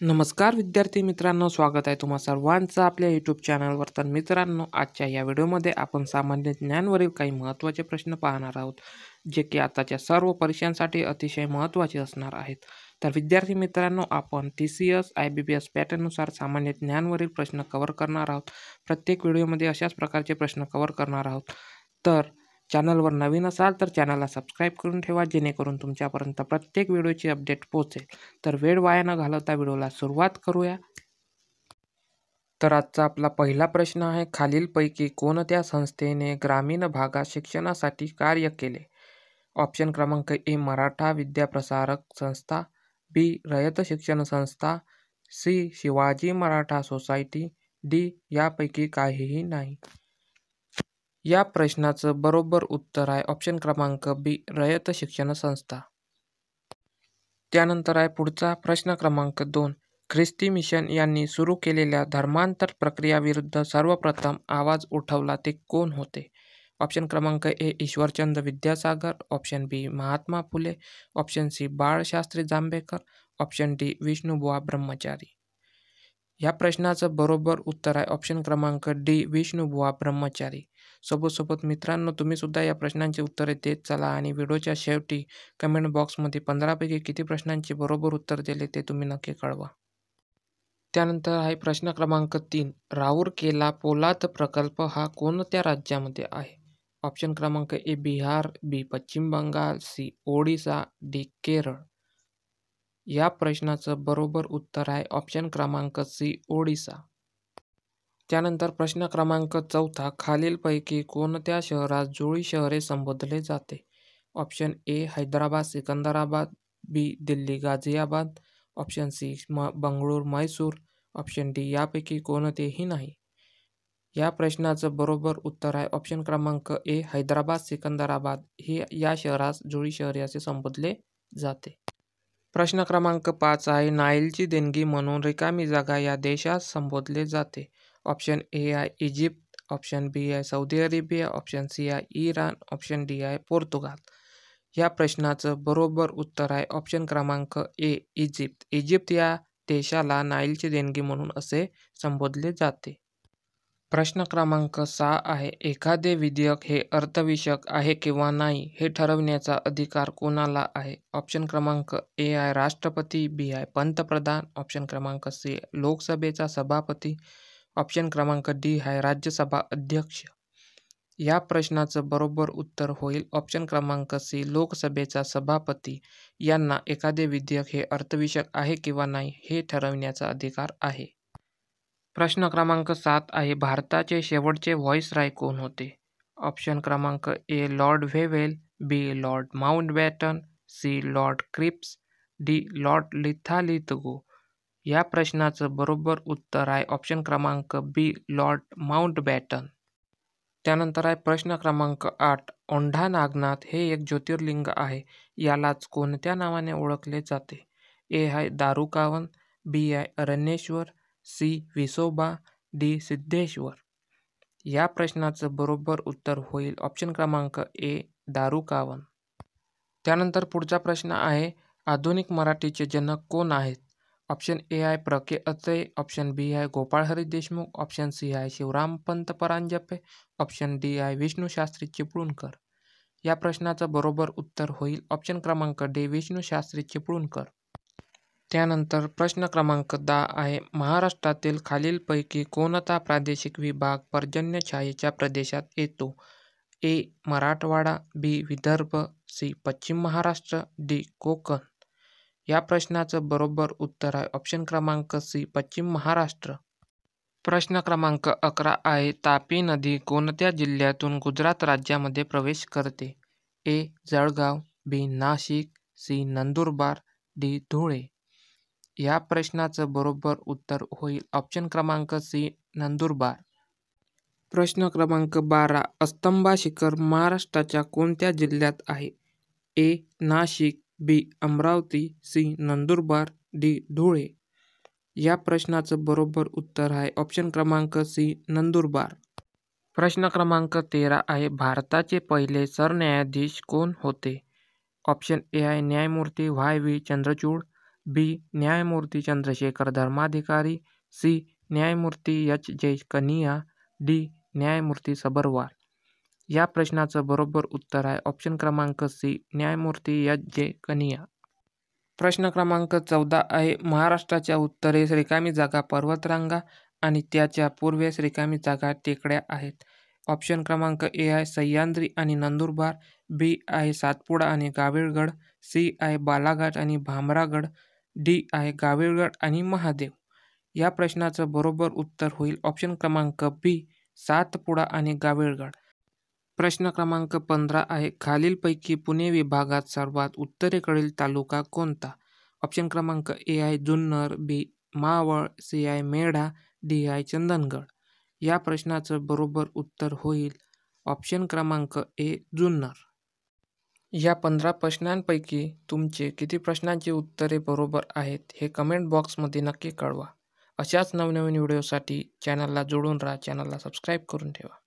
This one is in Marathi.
नमस्कार विद्यार्थी मित्रांनो, स्वागत आहे तुम्हा सर्वांचं आपल्या यूट्यूब चॅनलवर. तर मित्रांनो, आजच्या या व्हिडिओमध्ये आपण सामान्य ज्ञानवरील काही महत्त्वाचे प्रश्न पाहणार आहोत, जे की आताच्या सर्व परीक्षांसाठी अतिशय महत्त्वाचे असणार आहेत. तर विद्यार्थी मित्रांनो, आपण TCS IBPS पॅटर्ननुसार सामान्य ज्ञानवरील प्रश्न कव्हर करणार आहोत. प्रत्येक व्हिडिओमध्ये अशाच प्रकारचे प्रश्न कव्हर करणार आहोत. तर चॅनलवर नवीन असाल तर चॅनलला सबस्क्राईब करून ठेवा, जेणेकरून तुमच्यापर्यंत प्रत्येक व्हिडिओची अपडेट पोहोचेल. तर वेळ वाया न घालवता व्हिडिओला सुरुवात करूया. तर आजचा आपला पहिला प्रश्न आहे, खालीलपैकी कोणत्या संस्थेने ग्रामीण भागात शिक्षणासाठी कार्य केले? ऑप्शन क्रमांक ए मराठा विद्याप्रसारक संस्था, बी Rayat Shikshan Sanstha, C Shivaji Maratha society, D यापैकी काहीही नाही. या प्रश्नाचं बरोबर उत्तर आहे ऑप्शन क्रमांक बी रयत शिक्षण संस्था. त्यानंतर आहे पुढचा प्रश्न क्रमांक 2, ख्रिस्ती मिशन यांनी सुरू केलेल्या धर्मांतर प्रक्रियाविरुद्ध सर्वप्रथम आवाज उठवला ते कोण होते? ऑप्शन क्रमांक A Ishwarchandra Vidyasagar, option B Mahatma Phule, option C Balshastri Jambhekar, option D Vishnubuva Brahmachari. या प्रश्नाचं बरोबर उत्तर आहे ऑप्शन क्रमांक डी विष्णुबुवा ब्रह्मचारी. सोबत मित्रांनो, तुम्ही सुद्धा या प्रश्नांची उत्तरे देत चला आणि व्हिडिओच्या शेवटी कमेंट बॉक्समध्ये 15 पैकी किती प्रश्नांचे बरोबर उत्तर दिले ते तुम्ही नक्की कळवा. त्यानंतर आहे प्रश्न क्रमांक 3, राऊरकेला पोलाद प्रकल्प हा कोणत्या राज्यामध्ये आहे? ऑप्शन क्रमांक ए बिहार, बी पश्चिम बंगाल, सी ओडिसा, डी केरळ. या प्रश्नाचं बरोबर उत्तर आहे ऑप्शन क्रमांक सी ओडिसा. त्यानंतर प्रश्न क्रमांक 4, खालीलपैकी कोणत्या शहरास जुळी शहरे संबोधले जाते? Option A Hyderabad Secunderabad, B Delhi Ghaziabad, option C Bengaluru Mysuru, option D यापैकी कोणतेही नाही. या प्रश्नाचं बरोबर उत्तर आहे ऑप्शन क्रमांक ए हैदराबाद सिकंदराबाद हे या शहरास जुळी शहरे असे संबोधले जाते. प्रश्न क्रमांक 5 आहे, नाईलची देणगी म्हणून रिकामी जागा या देशास संबोधले जाते? ऑप्शन ए आहे इजिप्त, ऑप्शन बी आहे सौदी अरेबिया, ऑप्शन सी आहे इराण, ऑप्शन डी आहे पोर्तुगाल. या प्रश्नाचं बरोबर उत्तर आहे ऑप्शन क्रमांक ए इजिप्त. इजिप्त या देशाला नाईलची देणगी म्हणून असे संबोधले जाते. प्रश्न क्रमांक 6 आहे, एखादे विधेयक हे अर्थविषयक आहे किंवा नाही हे ठरवण्याचा अधिकार कोणाला आहे? ऑप्शन क्रमांक ए आहे राष्ट्रपती, बी आहे पंतप्रधान, ऑप्शन क्रमांक सी लोकसभेचा सभापती, ऑप्शन क्रमांक डी आहे राज्यसभा अध्यक्ष. या प्रश्नाचं बरोबर उत्तर होईल ऑप्शन क्रमांक सी लोकसभेचा सभापती यांना एखादे विधेयक हे अर्थविषयक आहे किंवा नाही हे ठरवण्याचा अधिकार आहे. प्रश्न क्रमांक 7 आहे, भारताचे शेवटचे व्हाईसरॉय कोण होते? ऑप्शन क्रमांक A lord Wavell, B lord Mountbatten, C lord Cripps, D lord Linlithgow. या प्रश्नाचं बरोबर उत्तर आहे ऑप्शन क्रमांक बी लॉर्ड माउंटबॅटन. त्यानंतर आहे प्रश्न क्रमांक 8, औंढा नागनाथ हे एक ज्योतिर्लिंग आहे, यालाच कोणत्या नावाने ओळखले जाते? ए आहे दारुकावन, बी आहे अरण्येश्वर, सी विसोबा, डी सिद्धेश्वर. या प्रश्नाचं बरोबर उत्तर होईल ऑप्शन क्रमांक ए दारुकावन. त्यानंतर पुढचा प्रश्न आहे, आधुनिक मराठीचे जनक कोण आहेत? ऑप्शन ए आहे प्र के अत्रे, ऑप्शन बी आहे गोपाळहरी देशमुख, ऑप्शन सी आहे शिवरामपंत परांजपे, ऑप्शन डी आहे विष्णुशास्त्री चिपळूणकर. या प्रश्नाचं बरोबर उत्तर होईल ऑप्शन क्रमांक डी विष्णुशास्त्री चिपळूणकर. त्यानंतर प्रश्न क्रमांक 10 आहे, महाराष्ट्रातील खालीलपैकी कोणता प्रादेशिक विभाग पर्जन्यछायेच्या प्रदेशात येतो? ए मराठवाडा, बी विदर्भ, सी पश्चिम महाराष्ट्र, डी कोकण. या प्रश्नाचं बरोबर उत्तर आहे ऑप्शन क्रमांक सी पश्चिम महाराष्ट्र. प्रश्न क्रमांक 11 आहे, तापी नदी कोणत्या जिल्ह्यातून गुजरात राज्यामध्ये प्रवेश करते? ए जळगाव, बी नाशिक, सी नंदुरबार, डी धुळे. या प्रश्नाचं बरोबर उत्तर होईल ऑप्शन क्रमांक सी नंदुरबार. प्रश्न क्रमांक 12, अस्तंबा शिखर महाराष्ट्राच्या कोणत्या जिल्ह्यात आहे? ए नाशिक, बी अमरावती, सी नंदुरबार, डी धुळे. या प्रश्नाचं बरोबर उत्तर आहे ऑप्शन क्रमांक सी नंदुरबार. प्रश्न क्रमांक 13 आहे, भारताचे पहिले सरन्यायाधीश कोण होते? ऑप्शन ए आहे न्यायमूर्ती वाय व्ही चंद्रचूड, बी. न्यायमूर्ती चंद्रशेखर धर्माधिकारी, सी. न्यायमूर्ती एच. जे. कनिया, डी. न्यायमूर्ती सबरवाल. या प्रश्नाचं बरोबर उत्तर आहे ऑप्शन क्रमांक सी. न्यायमूर्ती एच. जे. कनिया. प्रश्न क्रमांक 14 आहे. महाराष्ट्राच्या उत्तरेस रिकामी जागा पर्वतरांगा आणि त्याच्या पूर्वेस रिकामी जागा टेकड्या आहेत. ऑप्शन क्रमांक ए आहे सह्याद्री आणि नंदुरबार, बी आहे सातपुडा आणि गाविलगड, सी आहे बालाघाट आणि भामरागड, डी आहे गाविलगड आणि महादेव. या प्रश्नाचं बरोबर उत्तर होईल ऑप्शन क्रमांक बी. सातपुडा आणि गाविलगड. प्रश्न क्रमांक 15 आहे. खालीलपैकी पुणे विभागात सर्वात उत्तरेकडील तालुका कोणता? ऑप्शन क्रमांक ए आहे जुन्नर, बी. मावळ, सी आहे मेढा, डी आहे चंदगड. या प्रश्नाचं बरोबर उत्तर होईल ऑप्शन क्रमांक ए. जुन्नर. या 15 प्रश्नांपैकी तुमचे किती प्रश्नांची उत्तरे बरोबर आहेत हे कमेंट बॉक्समध्ये नक्की कळवा. अशाच नवनवीन व्हिडिओसाठी चॅनलला जोडून राहा. चॅनलला सबस्क्राईब करून ठेवा.